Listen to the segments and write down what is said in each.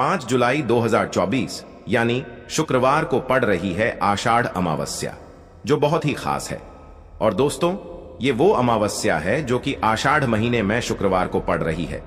5 जुलाई 2024 यानी शुक्रवार को पड़ रही है आषाढ़ अमावस्या, जो बहुत ही खास है। और दोस्तों, ये वो अमावस्या है जो कि आषाढ़ महीने में शुक्रवार को पड़ रही है।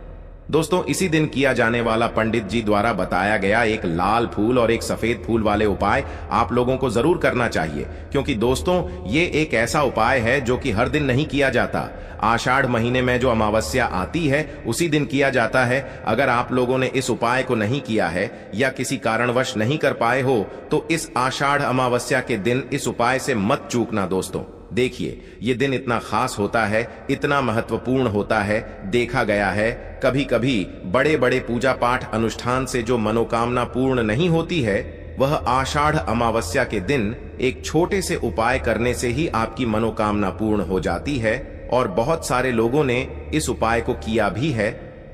दोस्तों, इसी दिन किया जाने वाला पंडित जी द्वारा बताया गया एक लाल फूल और एक सफेद फूल वाले उपाय आप लोगों को जरूर करना चाहिए, क्योंकि दोस्तों ये एक ऐसा उपाय है जो कि हर दिन नहीं किया जाता। आषाढ़ महीने में जो अमावस्या आती है उसी दिन किया जाता है। अगर आप लोगों ने इस उपाय को नहीं किया है या किसी कारणवश नहीं कर पाए हो तो इस आषाढ़ अमावस्या के दिन इस उपाय से मत चूकना। दोस्तों देखिए, ये दिन इतना खास होता है, इतना महत्वपूर्ण होता है। देखा गया है कभी कभी बड़े बड़े पूजा पाठ अनुष्ठान से जो मनोकामना पूर्ण नहीं होती है, वह आषाढ़ अमावस्या के दिन एक छोटे से उपाय करने से ही आपकी मनोकामना पूर्ण हो जाती है। और बहुत सारे लोगों ने इस उपाय को किया भी है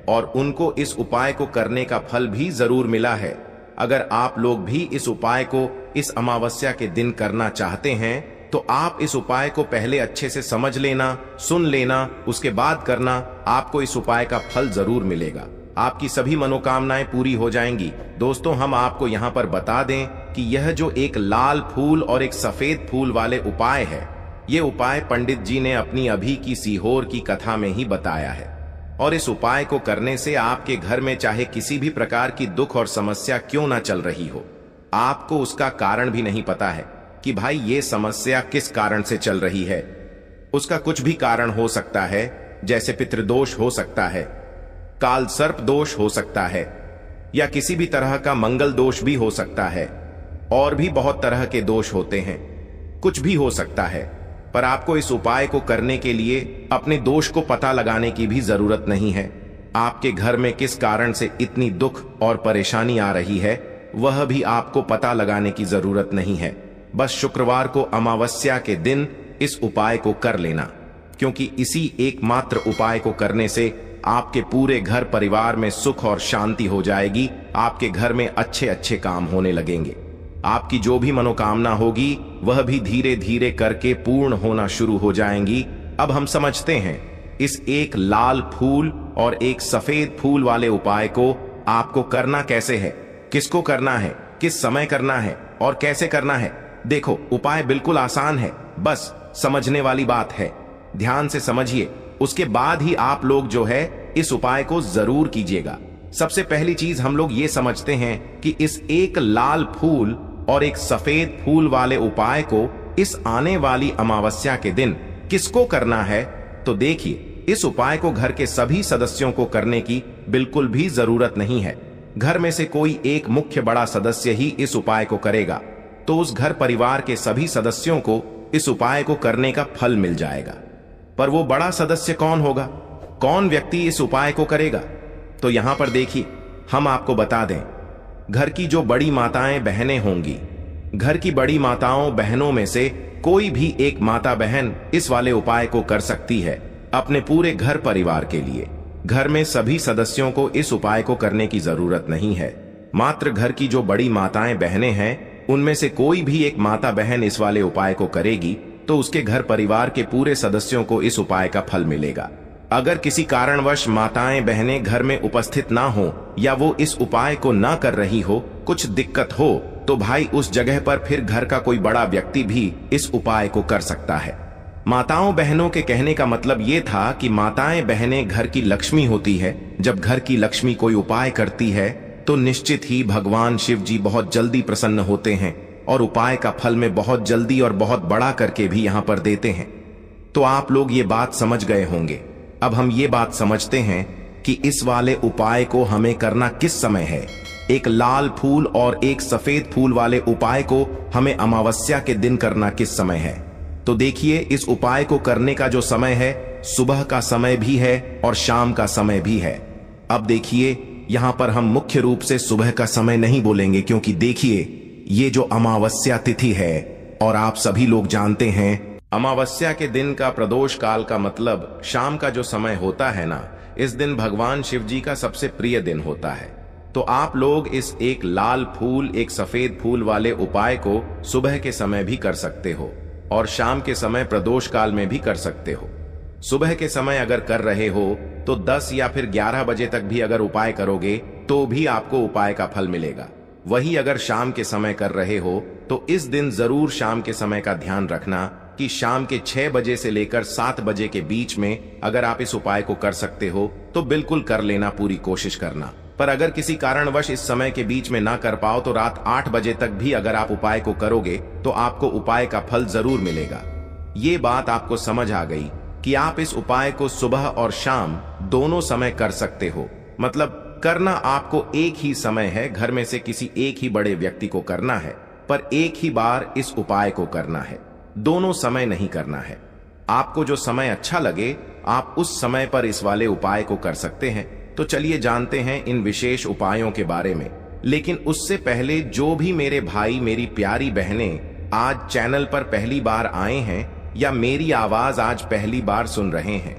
और उनको इस उपाय को करने का फल भी जरूर मिला है। अगर आप लोग भी इस उपाय को इस अमावस्या के दिन करना चाहते हैं तो आप इस उपाय को पहले अच्छे से समझ लेना, सुन लेना, उसके बाद करना। आपको इस उपाय का फल जरूर मिलेगा, आपकी सभी मनोकामनाएं पूरी हो जाएंगी। दोस्तों, हम आपको यहाँ पर बता दें कि यह जो एक लाल फूल और एक सफेद फूल वाले उपाय है, ये उपाय पंडित जी ने अपनी अभी की सीहोर की कथा में ही बताया है। और इस उपाय को करने से आपके घर में चाहे किसी भी प्रकार की दुख और समस्या क्यों ना चल रही हो, आपको उसका कारण भी नहीं पता है कि भाई ये समस्या किस कारण से चल रही है। उसका कुछ भी कारण हो सकता है, जैसे पितृदोष हो सकता है, काल सर्प दोष हो सकता है, या किसी भी तरह का मंगल दोष भी हो सकता है। और भी बहुत तरह के दोष होते हैं, कुछ भी हो सकता है। पर आपको इस उपाय को करने के लिए अपने दोष को पता लगाने की भी जरूरत नहीं है। आपके घर में किस कारण से इतनी दुख और परेशानी आ रही है, वह भी आपको पता लगाने की जरूरत नहीं है। बस शुक्रवार को अमावस्या के दिन इस उपाय को कर लेना, क्योंकि इसी एकमात्र उपाय को करने से आपके पूरे घर परिवार में सुख और शांति हो जाएगी। आपके घर में अच्छे अच्छे काम होने लगेंगे। आपकी जो भी मनोकामना होगी वह भी धीरे धीरे करके पूर्ण होना शुरू हो जाएंगी। अब हम समझते हैं इस एक लाल फूल और एक सफेद फूल वाले उपाय को आपको करना कैसे है, किसको करना है, किस समय करना है और कैसे करना है। देखो, उपाय बिल्कुल आसान है, बस समझने वाली बात है। ध्यान से समझिए, उसके बाद ही आप लोग जो है इस उपाय को जरूर कीजिएगा। सबसे पहली चीज हम लोग ये समझते हैं कि इस एक लाल फूल और एक सफेद फूल वाले उपाय को इस आने वाली अमावस्या के दिन किसको करना है। तो देखिए, इस उपाय को घर के सभी सदस्यों को करने की बिल्कुल भी जरूरत नहीं है। घर में से कोई एक मुख्य बड़ा सदस्य ही इस उपाय को करेगा, तो उस घर परिवार के सभी सदस्यों को इस उपाय को करने का फल मिल जाएगा। पर वो बड़ा सदस्य कौन होगा, कौन व्यक्ति इस उपाय को करेगा? तो यहां पर देखिए, हम आपको बता दें, घर की जो बड़ी माताएं बहनें होंगी, घर की बड़ी माताओं बहनों में से कोई भी एक माता बहन इस वाले उपाय को कर सकती है अपने पूरे घर परिवार के लिए। घर में सभी सदस्यों को इस उपाय को करने की जरूरत नहीं है। मात्र घर की जो बड़ी माताएं बहनें हैं, उनमें से कोई भी एक माता बहन इस वाले उपाय को करेगी तो उसके घर परिवार के पूरे सदस्यों को इस उपाय का फल मिलेगा। अगर किसी कारणवश माताएं बहनें घर में उपस्थित ना हो या वो इस उपाय को ना कर रही हो, कुछ दिक्कत हो, तो भाई उस जगह पर फिर घर का कोई बड़ा व्यक्ति भी इस उपाय को कर सकता है। माताओं बहनों के कहने का मतलब ये था कि माताएं बहनें घर की लक्ष्मी होती है। जब घर की लक्ष्मी कोई उपाय करती है तो निश्चित ही भगवान शिव जी बहुत जल्दी प्रसन्न होते हैं और उपाय का फल में बहुत जल्दी और बहुत बड़ा करके भी यहाँ पर देते हैं। तो आप लोग ये बात समझ गए होंगे। अब हम ये बात समझते हैं कि इस वाले उपाय को हमें करना किस समय है। एक लाल फूल और एक सफेद फूल वाले उपाय को हमें अमावस्या के दिन करना किस समय है। तो देखिए, इस उपाय को करने का जो समय है, सुबह का समय भी है और शाम का समय भी है। अब देखिए, यहां पर हम मुख्य रूप से सुबह का समय नहीं बोलेंगे, क्योंकि देखिए, ये जो अमावस्या तिथि है और आप सभी लोग जानते हैं अमावस्या के दिन का प्रदोष काल का मतलब शाम का जो समय होता है ना, इस दिन भगवान शिव जी का सबसे प्रिय दिन होता है। तो आप लोग इस एक लाल फूल एक सफेद फूल वाले उपाय को सुबह के समय भी कर सकते हो और शाम के समय प्रदोष काल में भी कर सकते हो। सुबह के समय अगर कर रहे हो तो 10 या फिर 11 बजे तक भी अगर उपाय करोगे तो भी आपको उपाय का फल मिलेगा। वही अगर शाम के समय कर रहे हो तो इस दिन जरूर शाम के समय का ध्यान रखना कि शाम के 6 बजे से लेकर 7 बजे के बीच में अगर आप इस उपाय को कर सकते हो तो बिल्कुल कर लेना, पूरी कोशिश करना। पर अगर किसी कारणवश इस समय के बीच में ना कर पाओ तो रात 8 बजे तक भी अगर आप उपाय को करोगे तो आपको उपाय का फल जरूर मिलेगा। ये बात आपको समझ आ गई कि आप इस उपाय को सुबह और शाम दोनों समय कर सकते हो। मतलब करना आपको एक ही समय है, घर में से किसी एक ही बड़े व्यक्ति को करना है, पर एक ही बार इस उपाय को करना है, दोनों समय नहीं करना है। आपको जो समय अच्छा लगे आप उस समय पर इस वाले उपाय को कर सकते हैं। तो चलिए जानते हैं इन विशेष उपायों के बारे में। लेकिन उससे पहले जो भी मेरे भाई मेरी प्यारी बहनें आज चैनल पर पहली बार आए हैं या मेरी आवाज आज पहली बार सुन रहे हैं,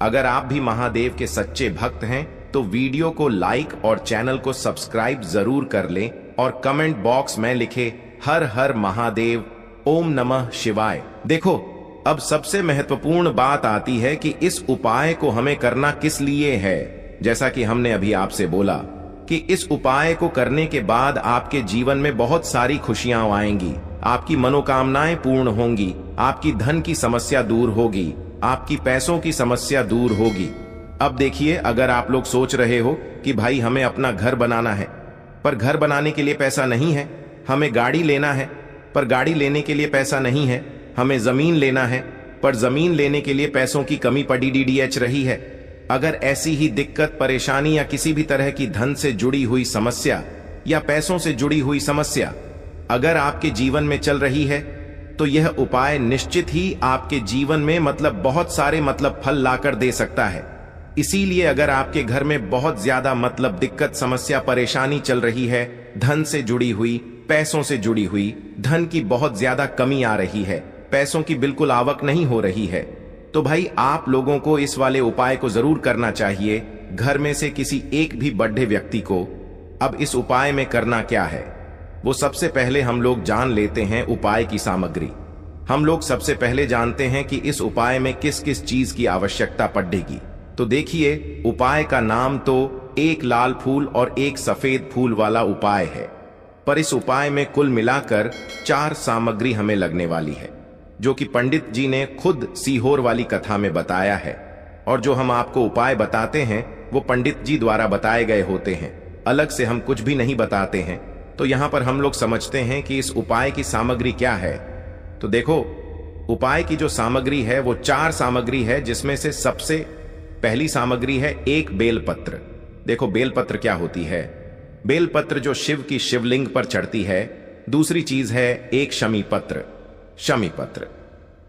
अगर आप भी महादेव के सच्चे भक्त हैं तो वीडियो को लाइक और चैनल को सब्सक्राइब जरूर कर लें और कमेंट बॉक्स में लिखे हर हर महादेव, ओम नमः शिवाय। देखो, अब सबसे महत्वपूर्ण बात आती है कि इस उपाय को हमें करना किस लिए है। जैसा कि हमने अभी आपसे बोला कि इस उपाय को करने के बाद आपके जीवन में बहुत सारी खुशियां आएंगी, आपकी मनोकामनाएं पूर्ण होंगी, आपकी धन की समस्या दूर होगी, आपकी पैसों की समस्या दूर होगी। अब देखिए, अगर आप लोग सोच रहे हो कि भाई हमें अपना घर बनाना है पर घर बनाने के लिए पैसा नहीं है, हमें गाड़ी लेना है पर गाड़ी लेने के लिए पैसा नहीं है, हमें जमीन लेना है पर जमीन लेने के लिए पैसों की कमी पड़ी डीडीएच रही है। अगर ऐसी ही दिक्कत, परेशानी या किसी भी तरह की धन से जुड़ी हुई समस्या या पैसों से जुड़ी हुई समस्या अगर आपके जीवन में चल रही है तो यह उपाय निश्चित ही आपके जीवन में बहुत सारे फल लाकर दे सकता है। इसीलिए अगर आपके घर में बहुत ज्यादा दिक्कत, समस्या, परेशानी चल रही है, धन से जुड़ी हुई, पैसों से जुड़ी हुई, धन की बहुत ज्यादा कमी आ रही है, पैसों की बिल्कुल आवक नहीं हो रही है, तो भाई आप लोगों को इस वाले उपाय को जरूर करना चाहिए, घर में से किसी एक भी बड़े व्यक्ति को। अब इस उपाय में करना क्या है, वो सबसे पहले हम लोग जान लेते हैं उपाय की सामग्री। हम लोग सबसे पहले जानते हैं कि इस उपाय में किस किस चीज की आवश्यकता पड़ेगी। तो देखिए, उपाय का नाम तो एक लाल फूल और एक सफेद फूल वाला उपाय है, पर इस उपाय में कुल मिलाकर 4 सामग्री हमें लगने वाली है, जो कि पंडित जी ने खुद सीहोर वाली कथा में बताया है। और जो हम आपको उपाय बताते हैं वो पंडित जी द्वारा बताए गए होते हैं, अलग से हम कुछ भी नहीं बताते हैं। तो यहाँ पर हम लोग समझते हैं कि इस उपाय की सामग्री क्या है। तो देखो, उपाय की जो सामग्री है वो 4 सामग्री है, जिसमें से सबसे पहली सामग्री है एक बेलपत्र। देखो, बेलपत्र क्या होती है? बेलपत्र जो शिव की शिवलिंग पर चढ़ती है। दूसरी चीज है एक शमी पत्र, शमी पत्र,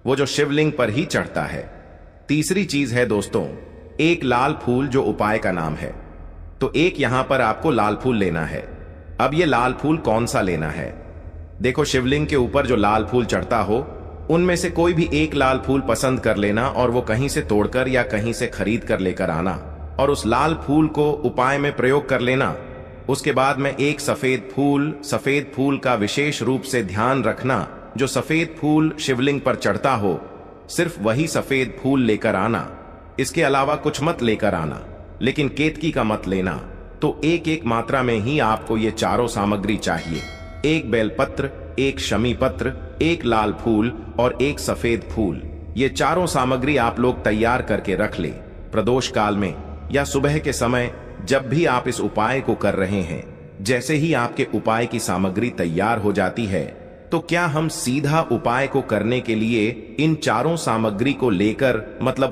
वो जो शिवलिंग पर ही चढ़ता है। तीसरी चीज है दोस्तों एक लाल फूल, जो उपाय का नाम है। तो एक यहां पर आपको लाल फूल लेना है। अब ये लाल फूल कौन सा लेना है? देखो, शिवलिंग के ऊपर जो लाल फूल चढ़ता हो उनमें से कोई भी एक लाल फूल पसंद कर लेना और वो कहीं से तोड़कर या कहीं से खरीद कर लेकर आना और उस लाल फूल को उपाय में प्रयोग कर लेना। उसके बाद में एक सफेद फूल का विशेष रूप से ध्यान रखना। जो सफेद फूल शिवलिंग पर चढ़ता हो सिर्फ वही सफेद फूल लेकर आना, इसके अलावा कुछ मत लेकर आना, लेकिन केतकी का मत लेना। तो एक एक मात्रा में ही आपको ये चारों सामग्री चाहिए, एक बेलपत्र, एक शमी पत्र, एक लाल फूल और एक सफेद फूल। ये चारों सामग्री आप लोग तैयार करके रख ले। प्रदोष काल में या सुबह के समय जब भी आप इस उपाय को कर रहे हैं, जैसे ही आपके उपाय की सामग्री तैयार हो जाती है तो क्या हम सीधा उपाय को करने के लिए इन चारों सामग्री को लेकर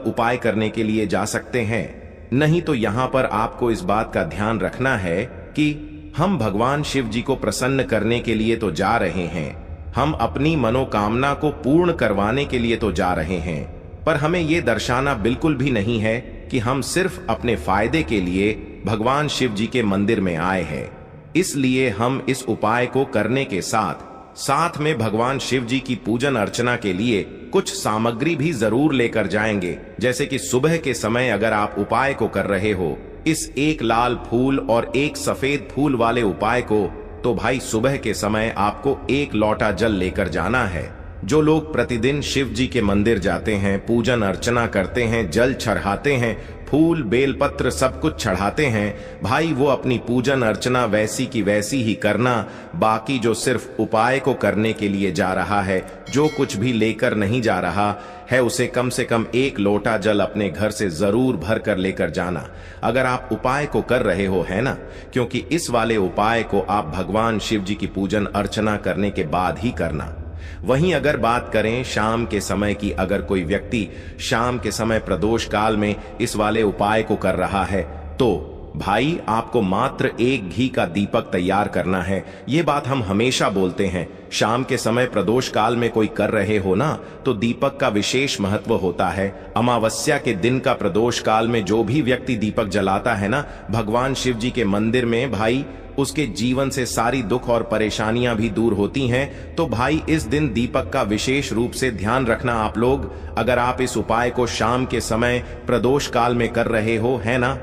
उपाय करने के लिए जा सकते हैं? नहीं, तो यहां पर आपको इस बात का ध्यान रखना है कि हम भगवान शिव जी को प्रसन्न करने के लिए तो जा रहे हैं, हम अपनी मनोकामना को पूर्ण करवाने के लिए तो जा रहे हैं, पर हमें यह दर्शाना बिल्कुल भी नहीं है कि हम सिर्फ अपने फायदे के लिए भगवान शिव जी के मंदिर में आए हैं। इसलिए हम इस उपाय को करने के साथ में भगवान शिव जी की पूजन अर्चना के लिए कुछ सामग्री भी जरूर लेकर जाएंगे। जैसे कि सुबह के समय अगर आप उपाय को कर रहे हो, इस एक लाल फूल और एक सफेद फूल वाले उपाय को, तो भाई सुबह के समय आपको 1 लोटा जल लेकर जाना है। जो लोग प्रतिदिन शिव जी के मंदिर जाते हैं, पूजन अर्चना करते हैं, जल चढ़ाते हैं, फूल बेलपत्र सब कुछ चढ़ाते हैं, भाई वो अपनी पूजन अर्चना वैसी की वैसी ही करना। बाकी जो सिर्फ उपाय को करने के लिए जा रहा है, जो कुछ भी लेकर नहीं जा रहा है, उसे कम से कम 1 लोटा जल अपने घर से जरूर भर कर लेकर जाना। अगर आप उपाय को कर रहे हो, है ना, क्योंकि इस वाले उपाय को आप भगवान शिव जी की पूजन अर्चना करने के बाद ही करना। वहीं अगर बात करें शाम के समय की, अगर कोई व्यक्ति शाम के समय प्रदोष काल में इस वाले उपाय को कर रहा है, तो भाई आपको मात्र 1 घी का दीपक तैयार करना है। ये बात हम हमेशा बोलते हैं। शाम के समय प्रदोष काल में कोई कर रहे हो ना, तो दीपक का विशेष महत्व होता है। अमावस्या के दिन का प्रदोष काल में जो भी व्यक्ति दीपक जलाता है ना भगवान शिव जी के मंदिर में, भाई उसके जीवन से सारी दुख और परेशानियां भी दूर होती हैं। तो भाई इस दिन दीपक का विशेष रूप से ध्यान रखना आप लोग। अगर आप इस उपाय को शाम के समय प्रदोष काल में कर रहे हो, है ना,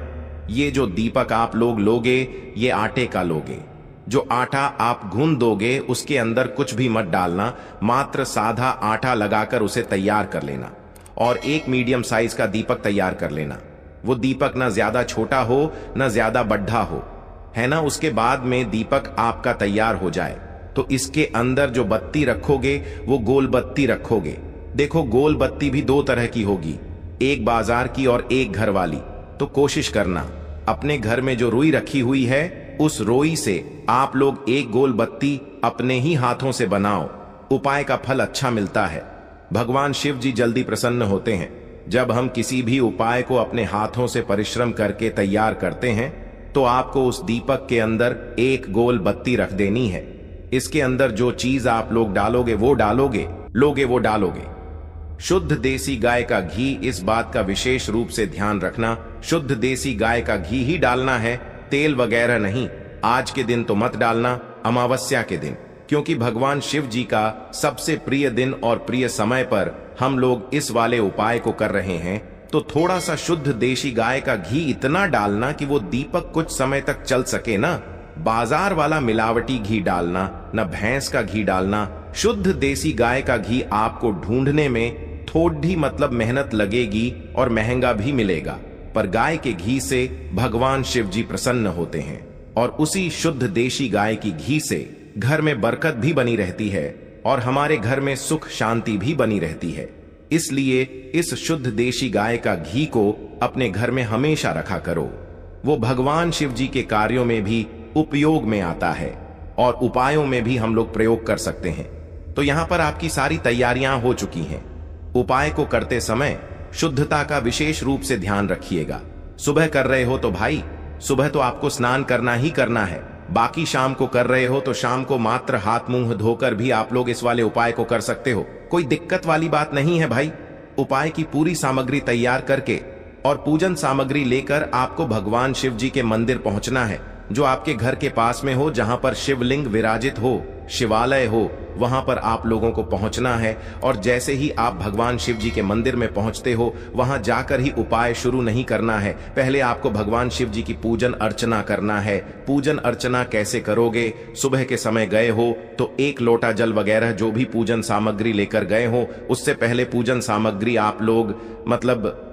ये जो दीपक आप लोग लोगे, ये आटे का लोगे। जो आटा आप गूंद दोगे उसके अंदर कुछ भी मत डालना, मात्र साधा आटा लगाकर उसे तैयार कर लेना और 1 मीडियम साइज का दीपक तैयार कर लेना। वो दीपक ना ज्यादा छोटा हो ना ज्यादा बड्ढा हो, है ना। उसके बाद में दीपक आपका तैयार हो जाए तो इसके अंदर जो बत्ती रखोगे वो गोल बत्ती रखोगे। देखो गोल बत्ती भी 2 तरह की होगी, एक बाजार की और एक घर वाली। तो कोशिश करना अपने घर में जो रुई रखी हुई है, उस रुई से आप लोग 1 गोल बत्ती अपने ही हाथों से बनाओ। उपाय का फल अच्छा मिलता है। भगवान शिव जी जल्दी प्रसन्न होते हैं। जब हम किसी भी उपाय को अपने हाथों से परिश्रम करके तैयार करते हैं, तो आपको उस दीपक के अंदर 1 गोल बत्ती रख देनी है। इसके अंदर जो चीज आप लोग डालोगे वो डालोगे, लोगे वो डालोगे। शुद्ध देसी गाय का घी, इस बात का विशेष रूप से ध्यान रखना, शुद्ध देसी गाय का घी ही डालना है, तेल वगैरह नहीं। आज के दिन तो मत डालना, अमावस्या के दिन, क्योंकि भगवान शिव जी का सबसे प्रिय दिन और प्रिय समय पर हम लोग इस वाले उपाय को कर रहे हैं। तो थोड़ा सा शुद्ध देसी गाय का घी इतना डालना कि वो दीपक कुछ समय तक चल सके ना। बाजार वाला मिलावटी घी डालना, न भैंस का घी डालना। शुद्ध देसी गाय का घी आपको ढूंढने में थोड़ी मतलब मेहनत लगेगी और महंगा भी मिलेगा, पर गाय के घी से भगवान शिव जी प्रसन्न होते हैं और उसी शुद्ध देसी गाय की घी से घर में बरकत भी बनी रहती है और हमारे घर में सुख शांति भी बनी रहती है। इसलिए इस शुद्ध देसी गाय का घी को अपने घर में हमेशा रखा करो। वो भगवान शिव जी के कार्यों में भी उपयोग में आता है और उपायों में भी हम लोग प्रयोग कर सकते हैं। तो यहां पर आपकी सारी तैयारियां हो चुकी हैं। उपाय को करते समय शुद्धता का विशेष रूप से ध्यान रखिएगा। सुबह कर रहे हो तो भाई सुबह तो आपको स्नान करना ही करना है। बाकी शाम को कर रहे हो तो शाम को मात्र हाथ मुंह धोकर भी आप लोग इस वाले उपाय को कर सकते हो। कोई दिक्कत वाली बात नहीं है भाई। उपाय की पूरी सामग्री तैयार करके और पूजन सामग्री लेकर आपको भगवान शिव जी के मंदिर पहुंचना है, जो आपके घर के पास में हो, जहां पर शिवलिंग विराजित हो, शिवालय हो, वहां पर आप लोगों को पहुंचना है। और जैसे ही आप भगवान शिव जी के मंदिर में पहुंचते हो, वहां जाकर ही उपाय शुरू नहीं करना है। पहले आपको भगवान शिव जी की पूजन अर्चना करना है। पूजन अर्चना कैसे करोगे? सुबह के समय गए हो तो 1 लोटा जल वगैरह जो भी पूजन सामग्री लेकर गए हो, उससे पहले पूजन सामग्री आप लोग मतलब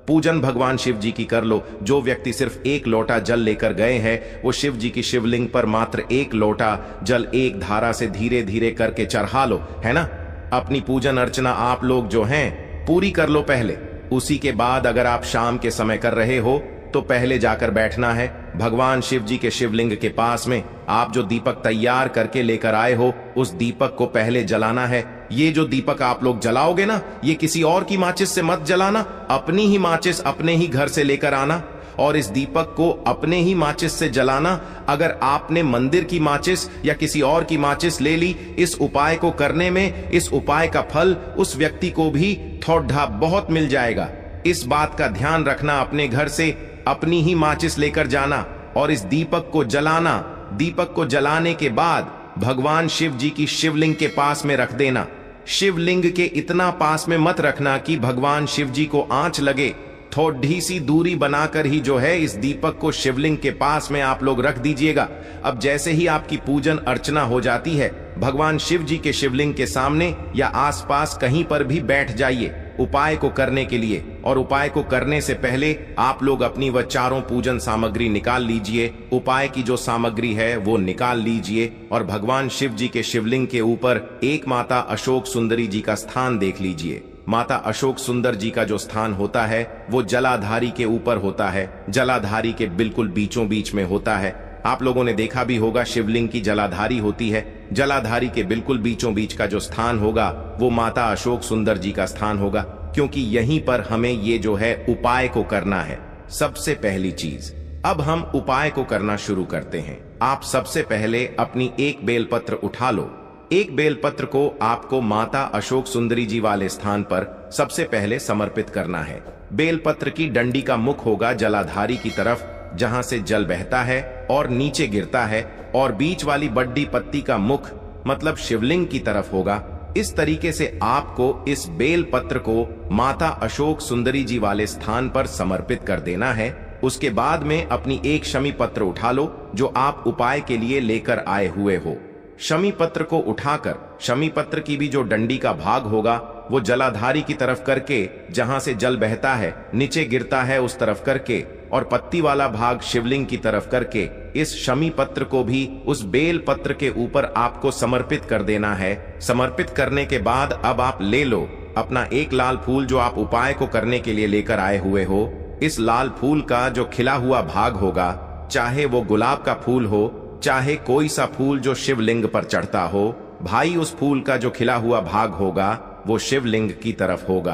पूजन भगवान शिव जी की कर लो। जो व्यक्ति सिर्फ 1 लोटा जल लेकर गए हैं, वो शिव जी की शिवलिंग पर मात्र 1 लोटा जल एक धारा से धीरे धीरे करके चढ़ा लो, है ना। अपनी पूजन अर्चना आप लोग जो हैं पूरी कर लो पहले। उसी के बाद अगर आप शाम के समय कर रहे हो तो पहले जाकर बैठना है भगवान शिव जी के शिवलिंग के पास में। आप जो दीपक तैयार करके लेकर आए हो, उस दीपक को पहले जलाना है। ये जो दीपक आप लोग जलाओगे ना, ये किसी और की माचिस से मत जलाना, अपनी ही माचिस अपने ही घर से लेकर आना और इस दीपक को अपने ही माचिस से जलाना। अगर आपने मंदिर की माचिस या किसी और की माचिस ले ली इस उपाय को करने में, इस उपाय का फल उस व्यक्ति को भी थोड़ा बहुत मिल जाएगा। इस बात का ध्यान रखना, अपने घर से अपनी ही माचिस लेकर जाना और इस दीपक को जलाना। दीपक को जलाने के बाद भगवान शिव जी की शिवलिंग के पास में रख देना। शिवलिंग के इतना पास में मत रखना कि भगवान शिव जी को आंच लगे। थोड़ी सी दूरी बनाकर ही जो है इस दीपक को शिवलिंग के पास में आप लोग रख दीजिएगा। अब जैसे ही आपकी पूजन अर्चना हो जाती है, भगवान शिव जी के शिवलिंग के सामने या आसपास कहीं पर भी बैठ जाइए। उपाय को करने के लिए, और उपाय को करने से पहले आप लोग अपनी वह चारों पूजन सामग्री निकाल लीजिए। उपाय की जो सामग्री है वो निकाल लीजिए और भगवान शिव जी के शिवलिंग के ऊपर एक माता अशोक सुंदरी जी का स्थान देख लीजिए। माता अशोक सुंदर जी का जो स्थान होता है वो जलाधारी के ऊपर होता है, जलाधारी के बिल्कुल बीचों बीच में होता है। आप लोगों ने देखा भी होगा शिवलिंग की जलाधारी होती है, जलाधारी के बिल्कुल बीचों बीच का जो स्थान होगा वो माता अशोक सुंदर जी का स्थान होगा, क्योंकि यहीं पर हमें ये जो है उपाय को करना है। सबसे पहली चीज, अब हम उपाय को करना शुरू करते हैं। आप सबसे पहले अपनी एक बेलपत्र उठा लो। एक बेलपत्र को आपको माता अशोक सुंदरी जी वाले स्थान पर सबसे पहले समर्पित करना है। बेलपत्र की डंडी का मुख होगा जलाधारी की तरफ, जहां से जल बहता है और नीचे गिरता है, और बीच वाली बड्डी पत्ती का मुख मतलब शिवलिंग की तरफ होगा। इस तरीके से आपको इस बेल पत्र को माता अशोक सुंदरी जी वाले स्थान पर समर्पित कर देना है। उसके बाद में अपनी एक शमी पत्र उठा लो जो आप उपाय के लिए लेकर आए हुए हो। शमी पत्र को उठाकर शमी पत्र की भी जो डंडी का भाग होगा वो जलाधारी की तरफ करके, जहां से जल बहता है नीचे गिरता है उस तरफ करके, और पत्ती वाला भाग शिवलिंग की तरफ करके इस शमी पत्र को भी उस बेल पत्र के ऊपर आपको समर्पित कर देना है। समर्पित करने के बाद अब आप ले लो अपना एक लाल फूल जो आप उपाय को करने के लिए लेकर आए हुए हो। इस लाल फूल का जो खिला हुआ भाग होगा, चाहे वो गुलाब का फूल हो, चाहे कोई सा फूल जो शिवलिंग पर चढ़ता हो, भाई उस फूल का जो खिला हुआ भाग होगा वो शिवलिंग की तरफ होगा।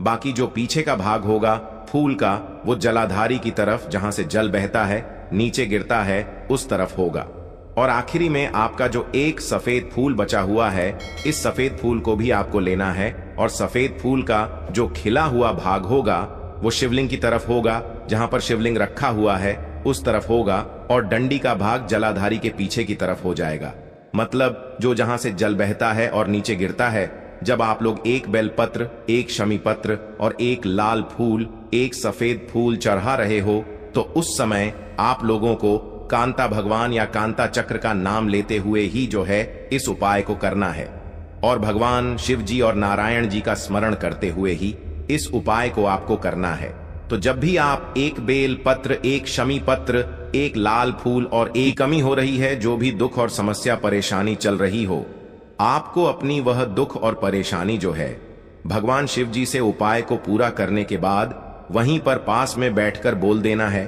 बाकी जो पीछे का भाग होगा फूल का वो जलाधारी की तरफ, जहां से जल बहता है नीचे गिरता है उस तरफ होगा। और आखिरी में आपका जो एक सफेद फूल बचा हुआ है, इस सफेद फूल को भी आपको लेना है, और सफेद फूल का जो खिला हुआ भाग होगा वो शिवलिंग की तरफ होगा, जहां पर शिवलिंग रखा हुआ है उस तरफ होगा, और डंडी का भाग जलाधारी के पीछे की तरफ हो जाएगा। मतलब जो जहां से जल बहता है और नीचे गिरता है, जब आप लोग एक बेलपत्र, एक शमी पत्र और एक लाल फूल, एक सफेद फूल चढ़ा रहे हो, तो उस समय आप लोगों को कांता भगवान या कांता चक्र का नाम लेते हुए ही जो है इस उपाय को करना है, और भगवान शिव जी और नारायण जी का स्मरण करते हुए ही इस उपाय को आपको करना है। तो जब भी आप एक बेल पत्र, एक शमी पत्र, एक लाल फूल और एक कमी हो रही है, जो भी दुख और समस्या परेशानी चल रही हो, आपको अपनी वह दुख और परेशानी जो है भगवान शिव जी से उपाय को पूरा करने के बाद वहीं पर पास में बैठकर बोल देना है,